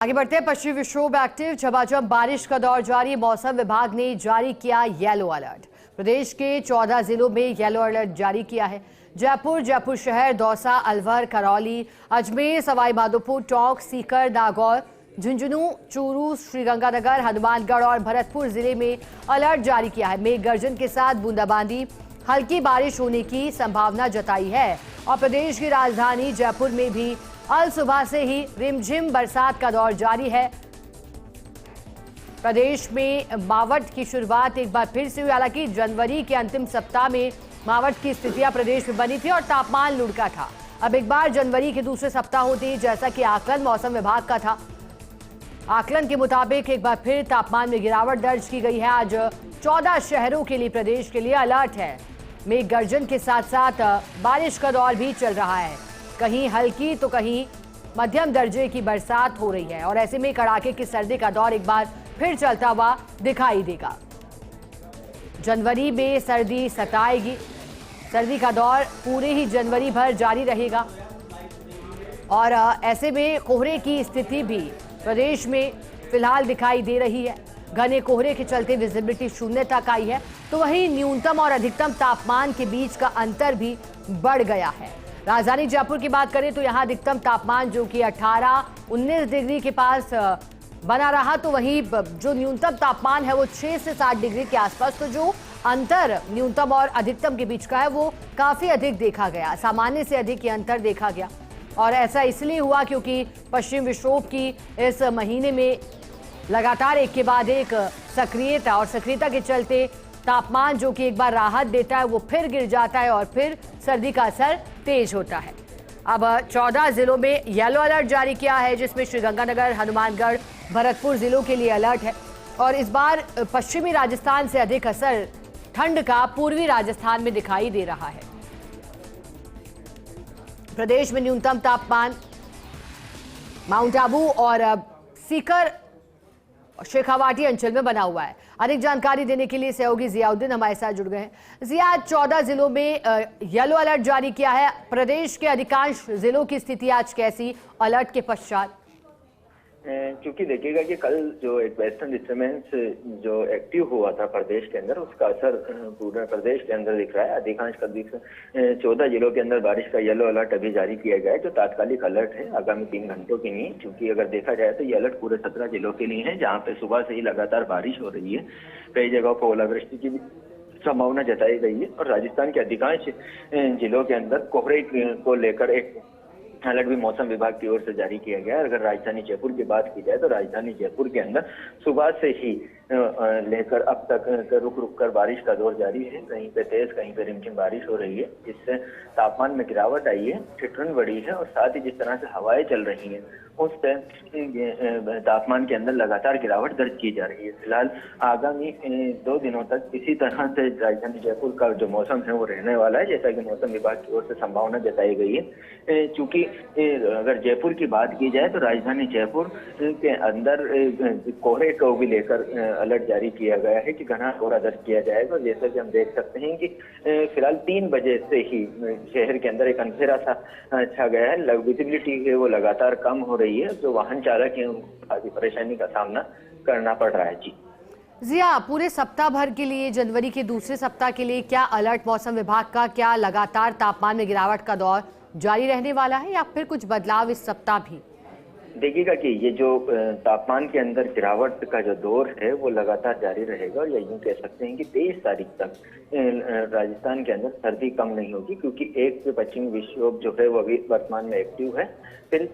आगे बढ़ते हैं। पश्चिमी विक्षोभ एक्टिव, झमाझम बारिश का दौर जारी। मौसम विभाग ने जारी किया येलो अलर्ट। प्रदेश के 14 जिलों में येलो अलर्ट जारी किया है। जयपुर, जयपुर शहर, दौसा, अलवर, करौली, अजमेर, सवाईमाधोपुर, टोंक, सीकर, नागौर, झुंझुनू, चूरू, श्रीगंगानगर, हनुमानगढ़ और भरतपुर जिले में अलर्ट जारी किया है। मेघ गर्जन के साथ बूंदाबांदी, हल्की बारिश होने की संभावना जताई है। और प्रदेश की राजधानी जयपुर में भी अल सुबह से ही रिमझिम बरसात का दौर जारी है। प्रदेश में मावठ की शुरुआत एक बार फिर से हुई। हालांकि जनवरी के अंतिम सप्ताह में मावठ की स्थितियां प्रदेश में बनी थी और तापमान लुढ़का था। अब एक बार जनवरी के दूसरे सप्ताह होते ही, जैसा कि आकलन मौसम विभाग का था, आकलन के मुताबिक एक बार फिर तापमान में गिरावट दर्ज की गई है। आज 14 शहरों के लिए, प्रदेश के लिए अलर्ट है। मेघ गर्जन के साथ साथ बारिश का दौर भी चल रहा है। कहीं हल्की तो कहीं मध्यम दर्जे की बरसात हो रही है और ऐसे में कड़ाके की सर्दी का दौर एक बार फिर चलता हुआ दिखाई देगा। जनवरी में सर्दी सताएगी। सर्दी का दौर पूरे ही जनवरी भर जारी रहेगा और ऐसे में कोहरे की स्थिति भी प्रदेश में फिलहाल दिखाई दे रही है। घने कोहरे के चलते विजिबिलिटी 0 तक आई है, तो वहीं न्यूनतम और अधिकतम तापमान के बीच का अंतर भी बढ़ गया है। राजधानी जयपुर की बात करें तो यहां अधिकतम तापमान जो कि 18-19 डिग्री के पास बना रहा, तो वहीं जो न्यूनतम तापमान है वो 6 से 7 डिग्री के आसपास। तो जो अंतर न्यूनतम और अधिकतम के बीच का है वो काफी अधिक देखा गया, सामान्य से अधिक ये अंतर देखा गया। और ऐसा इसलिए हुआ क्योंकि पश्चिम विक्षोभ की इस महीने में लगातार एक के बाद एक सक्रियता, और सक्रियता के चलते तापमान जो कि एक बार राहत देता है वो फिर गिर जाता है और फिर सर्दी का असर तेज होता है। अब 14 जिलों में येलो अलर्ट जारी किया है, जिसमें श्रीगंगानगर, हनुमानगढ़, भरतपुर जिलों के लिए अलर्ट है। और इस बार पश्चिमी राजस्थान से अधिक असर ठंड का पूर्वी राजस्थान में दिखाई दे रहा है। प्रदेश में न्यूनतम तापमान माउंट आबू और सीकर, शेखावाटी अंचल में बना हुआ है। अधिक जानकारी देने के लिए सहयोगी जियाउद्दीन हमारे साथ जुड़ गए हैं। जिया, 14 जिलों में येलो अलर्ट जारी किया है। प्रदेश के अधिकांश जिलों की स्थिति आज कैसी अलर्ट के पश्चात? क्योंकि देखिएगा कि कल जो एक वेस्टर्न डिस्टर्बेंस जो एक्टिव हुआ था प्रदेश के अंदर, उसका असर पूरे प्रदेश के अंदर दिख रहा है। अधिकांश 14 जिलों के अंदर बारिश का येलो अलर्ट अभी जारी किया गया है, जो तात्कालिक अलर्ट है आगामी 3 घंटों के लिए। क्योंकि अगर देखा जाए तो ये अलर्ट पूरे 17 जिलों के लिए है, जहाँ पे सुबह से ही लगातार बारिश हो रही है। कई जगहों पर ओलावृष्टि की भी संभावना जताई गई है और राजस्थान के अधिकांश जिलों के अंदर कोहरे को लेकर एक अलर्ट भी मौसम विभाग की ओर से जारी किया गया है। अगर राजधानी जयपुर की बात की जाए तो राजधानी जयपुर के अंदर सुबह से ही लेकर अब तक रुक रुक कर बारिश का दौर जारी है। कहीं पे तेज, कहीं पे रिमझिम बारिश हो रही है, जिससे तापमान में गिरावट आई है, ठिठुरन बढ़ी है। और साथ ही जिस तरह से हवाएं चल रही हैं, उससे तापमान के अंदर लगातार गिरावट दर्ज की जा रही है। फिलहाल आगामी 2 दिनों तक इसी तरह से राजधानी जयपुर का जो मौसम है वो रहने वाला है, जैसा कि मौसम विभाग की ओर से संभावना जताई गई है। चूंकि अगर जयपुर की बात की जाए तो राजधानी जयपुर के अंदर कोहरे को भी लेकर अलर्ट जारी किया गया है कि घना कोहरा दर्ज किया जाएगा। जैसा कि हम देख सकते हैं कि फिलहाल 3 बजे से ही शहर के अंदर एक अंधेरा सा छा गया है। विजिबिलिटी है वो लगातार कम हो रही है, जो वाहन चालक हैं उनको काफी परेशानी का सामना करना पड़ रहा है। जी जिया, पूरे सप्ताह भर के लिए, जनवरी के दूसरे सप्ताह के लिए क्या अलर्ट मौसम विभाग का? क्या लगातार तापमान में गिरावट का दौर जारी रहने वाला है या फिर कुछ बदलाव इस सप्ताह भी? देखिएगा कि ये जो तापमान के अंदर गिरावट का जो दौर है वो लगातार जारी रहेगा और यूं कह सकते हैं कि 23 तारीख तक राजस्थान के अंदर सर्दी कम नहीं होगी। क्योंकि एक पश्चिमी विक्षोभ जो है वो अभी वर्तमान में एक्टिव है। फिर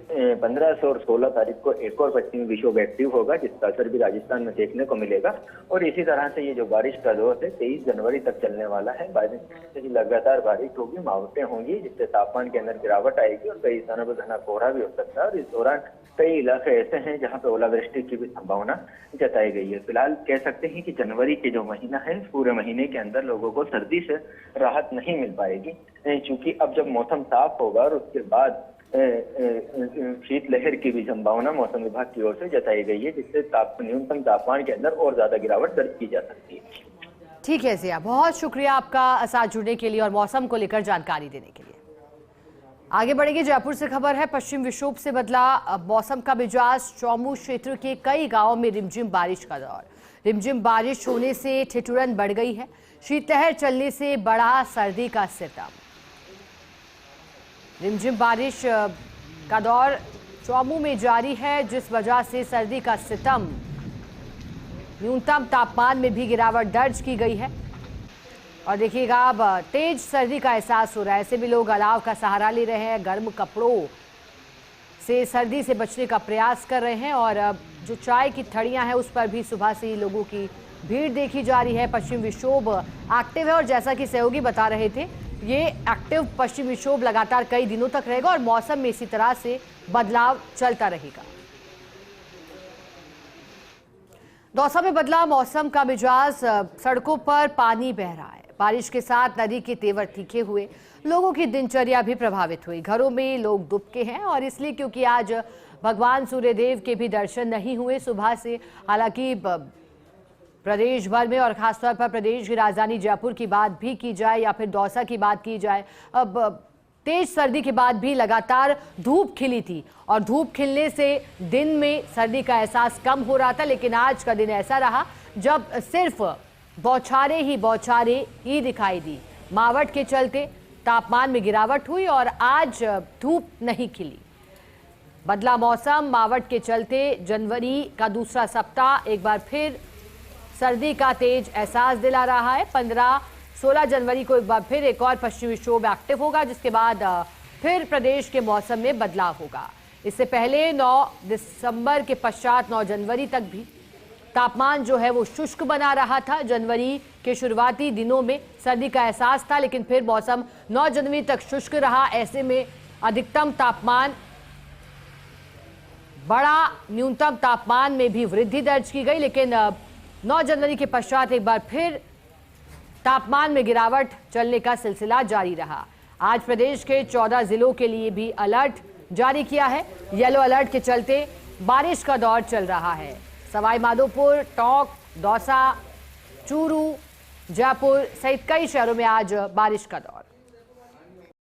15 और 16 तारीख को एक और पश्चिमी विक्षोभ एक्टिव होगा, जिसका असर भी राजस्थान में देखने को मिलेगा। और इसी तरह से ये जो बारिश का दौर है 23 जनवरी तक चलने वाला है। बारिश लगातार बारिश होगी, मावटें होंगी, जिससे तापमान के अंदर गिरावट आएगी और कई स्थानों पर घना कोहरा भी हो सकता है। और इस दौरान कई इलाके ऐसे हैं जहां पे ओलावृष्टि की भी संभावना जताई गई है। फिलहाल कह सकते हैं कि जनवरी के जो महीना है, पूरे महीने के अंदर लोगों को सर्दी से राहत नहीं मिल पाएगी। क्योंकि अब जब मौसम साफ होगा और उसके बाद शीतलहर की भी संभावना मौसम विभाग की ओर से जताई गई है, जिससे न्यूनतम तापमान के अंदर और ज्यादा गिरावट दर्ज की जा सकती है। ठीक है जिया, बहुत शुक्रिया आपका साथ जुड़ने के लिए और मौसम को लेकर जानकारी देने के लिए। आगे बढ़ेंगे। जयपुर से खबर है, पश्चिम विक्षोभ से बदला मौसम का मिजाज। चौमू क्षेत्र के कई गांवों में रिमझिम बारिश का दौर। रिमझिम बारिश होने से ठिठुरन बढ़ गई है। शीतलहर चलने से बढ़ा सर्दी का सितम। रिमझिम बारिश का दौर चौमू में जारी है, जिस वजह से सर्दी का सितम। न्यूनतम तापमान में भी गिरावट दर्ज की गई है और देखिएगा अब तेज सर्दी का एहसास हो रहा है। ऐसे भी लोग अलाव का सहारा ले रहे हैं, गर्म कपड़ों से सर्दी से बचने का प्रयास कर रहे हैं। और अब जो चाय की थड़ियां हैं उस पर भी सुबह से ही लोगों की भीड़ देखी जा रही है। पश्चिम विक्षोभ एक्टिव है और जैसा कि सहयोगी बता रहे थे, ये एक्टिव पश्चिम विक्षोभ लगातार कई दिनों तक रहेगा और मौसम में इसी तरह से बदलाव चलता रहेगा। दौसा में बदला मौसम का मिजाज। सड़कों पर पानी बह रहा है। बारिश के साथ नदी के तेवर तीखे हुए, लोगों की दिनचर्या भी प्रभावित हुई। घरों में लोग दुबके हैं और इसलिए क्योंकि आज भगवान सूर्यदेव के भी दर्शन नहीं हुए सुबह से। हालांकि प्रदेश भर में और खासतौर पर प्रदेश की राजधानी जयपुर की बात भी की जाए या फिर दौसा की बात की जाए, अब तेज सर्दी के बाद भी लगातार धूप खिली थी और धूप खिलने से दिन में सर्दी का एहसास कम हो रहा था। लेकिन आज का दिन ऐसा रहा जब सिर्फ बौछारें ही दिखाई दी। मावठ के चलते तापमान में गिरावट हुई और आज धूप नहीं खिली। बदला मौसम, मावठ के चलते जनवरी का दूसरा सप्ताह एक बार फिर सर्दी का तेज एहसास दिला रहा है। 15-16 जनवरी को एक बार फिर एक और पश्चिमी विक्षोभ एक्टिव होगा, जिसके बाद फिर प्रदेश के मौसम में बदलाव होगा। इससे पहले 9 दिसंबर के पश्चात 9 जनवरी तक भी तापमान जो है वो शुष्क बना रहा था। जनवरी के शुरुआती दिनों में सर्दी का एहसास था, लेकिन फिर मौसम 9 जनवरी तक शुष्क रहा। ऐसे में अधिकतम तापमान बढ़ा, न्यूनतम तापमान में भी वृद्धि दर्ज की गई। लेकिन 9 जनवरी के पश्चात एक बार फिर तापमान में गिरावट चलने का सिलसिला जारी रहा। आज प्रदेश के 14 जिलों के लिए भी अलर्ट जारी किया है। येलो अलर्ट के चलते बारिश का दौर चल रहा है। सवाई माधोपुर, टोंक, दौसा, चूरू, जयपुर सहित कई शहरों में आज बारिश का दौर।